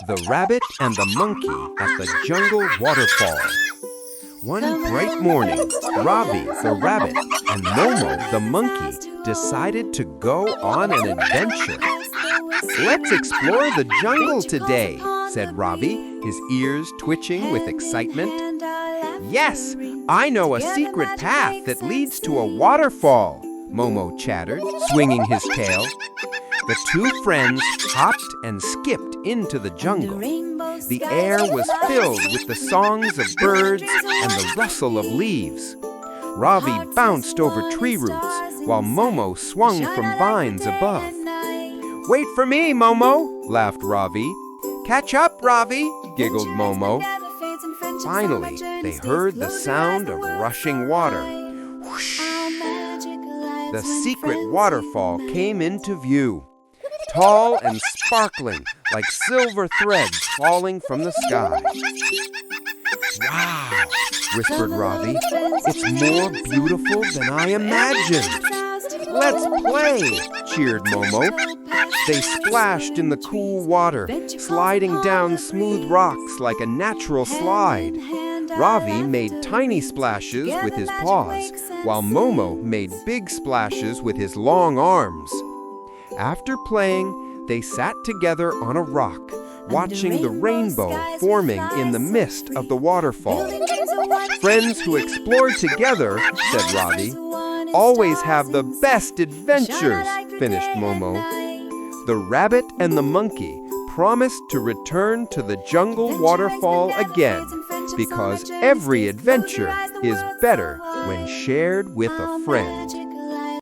The Rabbit and the Monkey at the Jungle Waterfall. One bright morning, Ravi, the rabbit, and Momo, the monkey, decided to go on an adventure. "Let's explore the jungle today," said Ravi, his ears twitching with excitement. "Yes, I know a secret path that leads to a waterfall," Momo chattered, swinging his tail. The two friends hopped and skipped into the jungle. The air was filled with the songs of birds and the rustle of leaves. Ravi bounced over tree roots while Momo swung from vines above. "Wait for me, Momo," laughed Ravi. "Catch up, Ravi," giggled Momo. Finally, they heard the sound of rushing water. Whoosh! The secret waterfall came into view, tall and sparkling like silver threads falling from the sky. "Wow," whispered Ravi, "it's more beautiful than I imagined." "Let's play," cheered Momo. They splashed in the cool water, sliding down smooth rocks like a natural slide. Ravi made tiny splashes with his paws, while Momo made big splashes with his long arms. After playing, they sat together on a rock, watching the rainbow forming in the mist of the waterfall. "Friends who explore together," said Ravi, "always have the best adventures," finished Momo. The rabbit and the monkey promised to return to the jungle waterfall again, because every adventure is better when shared with a friend.